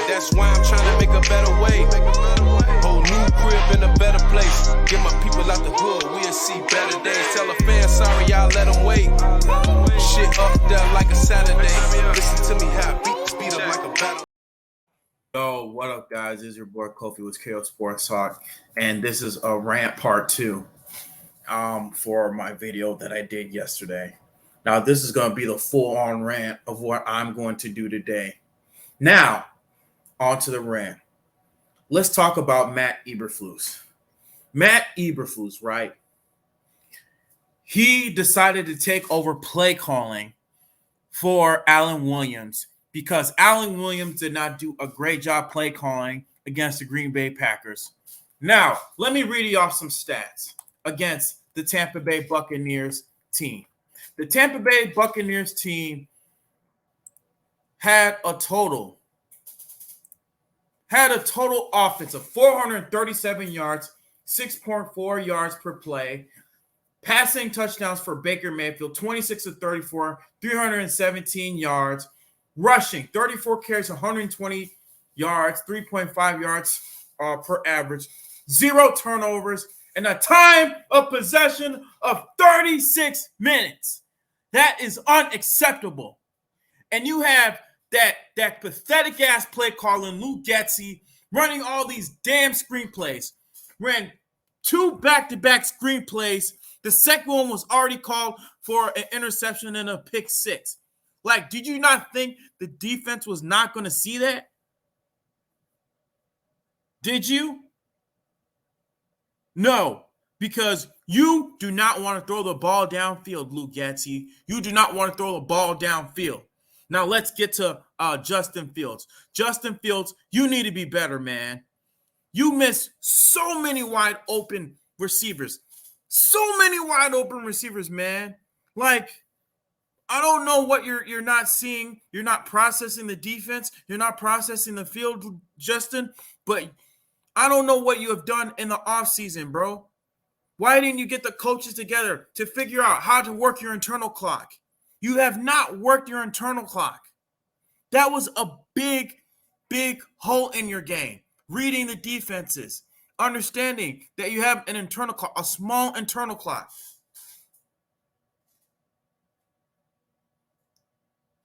That's why I'm trying to make a better way. Whole new crib in a better place. Get my people out the hood, we'll see better days. Tell a fan sorry, y'all let them wait. Shit up there like a Saturday. Listen to me how beats beat up like a battle. Yo, what up, guys? This is your boy Kofi with KO Sports Talk, and this is a rant part 2 for my video that I did yesterday. Now, this is going to be the full-on rant of what I'm going to do today. Now, on to the rant. Let's talk about Matt Eberflus. Matt Eberflus, right? He decided to take over play calling for Alan Williams because Alan Williams did not do a great job play calling against the Green Bay Packers. Now, let me read you off some stats against the Tampa Bay Buccaneers team. The Tampa Bay Buccaneers team had a total offense of 437 yards, 6.4 yards per play. Passing touchdowns for Baker Mayfield, 26 of 34, 317 yards. Rushing, 34 carries, 120 yards, 3.5 yards per average. 0 turnovers, and a time of possession of 36 minutes. That is unacceptable. And you have that pathetic-ass play calling Lou Getsy running all these damn screenplays. Ran 2 back-to-back screenplays. The second one was already called for an interception and a pick 6. Like, did you not think the defense was not going to see that? Did you? No, because you do not want to throw the ball downfield, Lou Getsy. You do not want to throw the ball downfield. Now let's get to Justin Fields. Justin Fields, you need to be better, man. You miss so many wide open receivers. So many wide open receivers, man. Like, I don't know what you're not seeing. You're not processing the defense. You're not processing the field, Justin. But I don't know what you have done in the offseason, bro. Why didn't you get the coaches together to figure out how to work your internal clock? You have not worked your internal clock. That was a big, big hole in your game. Reading the defenses. Understanding that you have an internal clock, a small internal clock.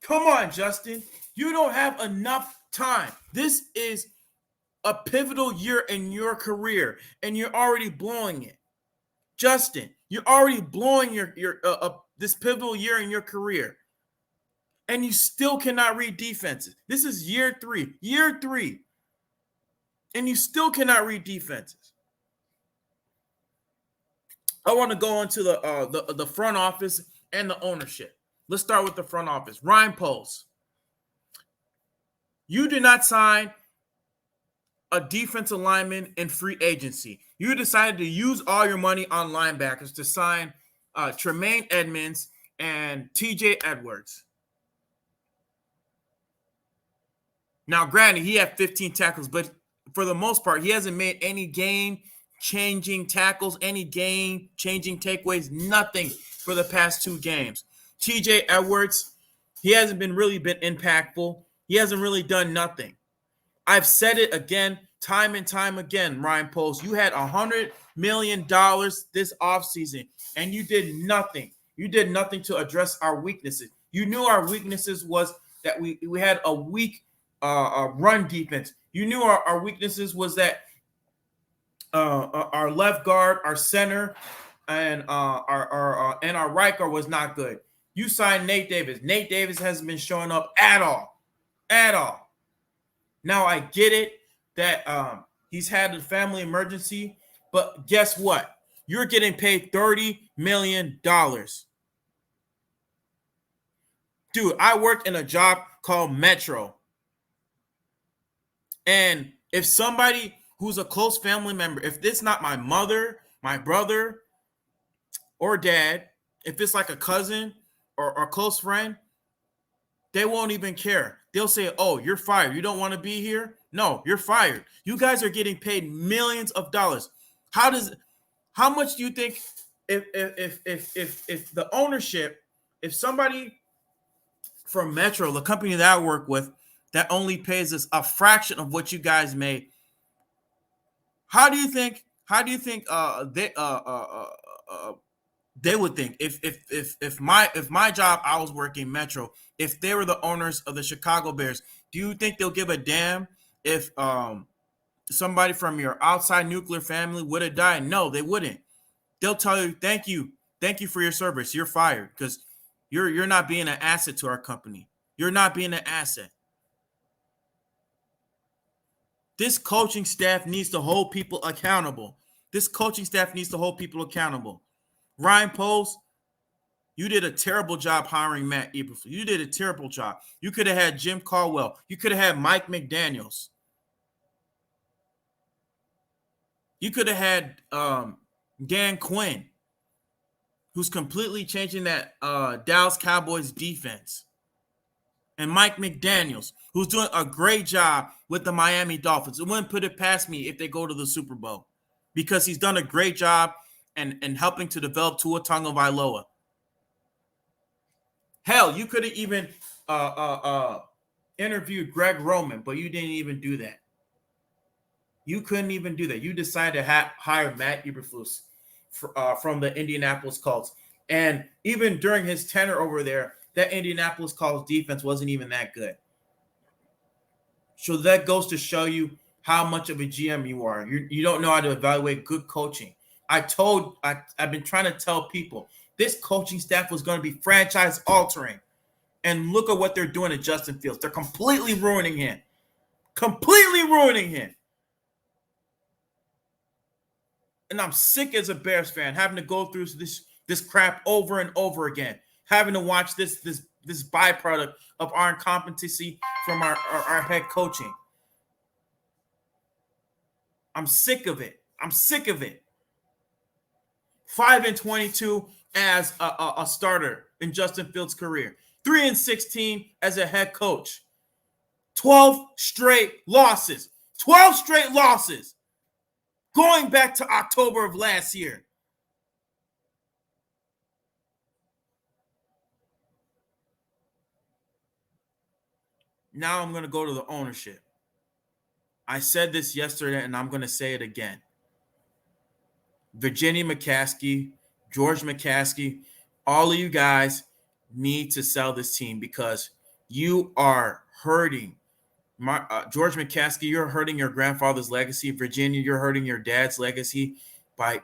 Come on, Justin. You don't have enough time. This is a pivotal year in your career, and you're already blowing it. Justin, you're already blowing your this pivotal year in your career, and you still cannot read defenses. This is year 3, and you still cannot read defenses. I want to go into the front office and the ownership. Let's start with the front office. Ryan Poles, you did not sign a defensive lineman in free agency. You decided to use all your money on linebackers to sign Tremaine Edmonds and TJ Edwards. Now, granted, he had 15 tackles, but for the most part, he hasn't made any game-changing tackles, any game-changing takeaways, nothing for the past 2 games. TJ Edwards, he hasn't been impactful. He hasn't really done nothing. I've said it again, time and time again, Ryan Poles. You had $100 million this offseason, and you did nothing. You did nothing to address our weaknesses. You knew our weaknesses was that we had a weak run defense. You knew our weaknesses was that our left guard, our center, and our right guard was not good. You signed Nate Davis. Nate Davis hasn't been showing up at all. Now, I get it that he's had a family emergency, but guess what? You're getting paid $30 million. Dude, I worked in a job called Metro. And if somebody who's a close family member, if it's not my mother, my brother, or dad, if it's like a cousin or a close friend, they won't even care. They'll say, oh, you're fired. You don't want to be here? No, you're fired. You guys are getting paid millions of dollars. How much do you think if the ownership, if somebody from Metro, the company that I work with, that only pays us a fraction of what you guys made. How do you think they would think if my job, I was working Metro, if they were the owners of the Chicago Bears, do you think they'll give a damn if somebody from your outside nuclear family would have died? No, they wouldn't. They'll tell you, thank you for your service, you're fired, because you're not being an asset to our company. You're not being an asset. This coaching staff needs to hold people accountable. Ryan Poles, you did a terrible job hiring Matt Eberflus. You did a terrible job. You could have had Jim Caldwell. You could have had Mike McDaniels. You could have had Dan Quinn, who's completely changing that Dallas Cowboys defense. And Mike McDaniels, who's doing a great job with the Miami Dolphins. It wouldn't put it past me if they go to the Super Bowl, because he's done a great job and helping to develop Tua Tagovailoa. Hell, you could have even interviewed Greg Roman, but you didn't even do that. You couldn't even do that. You decided to hire Matt Eberflus from the Indianapolis Colts. And even during his tenure over there, that Indianapolis Colts defense wasn't even that good. So that goes to show you how much of a GM you are. You don't know how to evaluate good coaching. I've been trying to tell people this coaching staff was going to be franchise altering. And look at what they're doing to Justin Fields. They're completely ruining him. And I'm sick as a Bears fan having to go through this crap over and over again. Having to watch this byproduct of our incompetency from our head coaching. I'm sick of it. 5-22 as a starter in Justin Fields' career. 3-16 as a head coach. 12 straight losses. Going back to October of last year. Now I'm going to go to the ownership. I said this yesterday, and I'm going to say it again. Virginia McCaskey, George McCaskey, all of you guys need to sell this team, because you are hurting. George McCaskey, you're hurting your grandfather's legacy. Virginia, you're hurting your dad's legacy by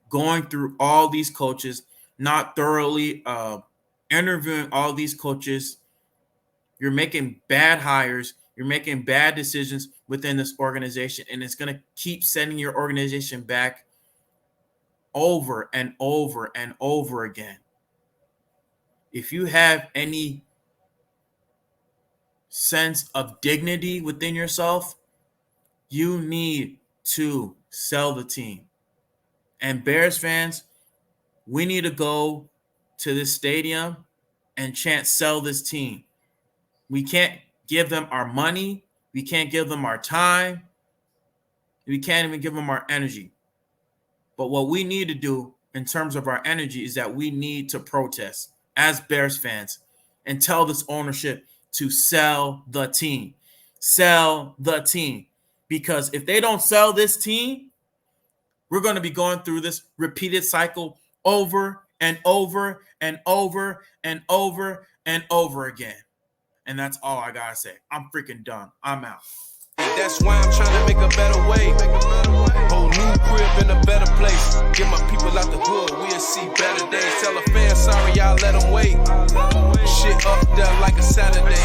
going through all these coaches, not thoroughly interviewing all these coaches. You're making bad hires. You're making bad decisions within this organization, and it's going to keep sending your organization back over and over and over again. If you have any sense of dignity within yourself, you need to sell the team. And Bears fans, we need to go to this stadium and chant, sell this team. We can't give them our money. We can't give them our time. We can't even give them our energy. But what we need to do in terms of our energy is that we need to protest as Bears fans and tell this ownership to sell the team. Sell the team. Because if they don't sell this team, we're going to be going through this repeated cycle over and over and over and over and over again. And that's all I got to say. I'm freaking done. I'm out. That's why I'm trying to make a better way. Whole new crib in a better place. Get my people out the hood, we'll see better days. Tell a fan sorry, y'all let them wait. Shit up there like a Saturday.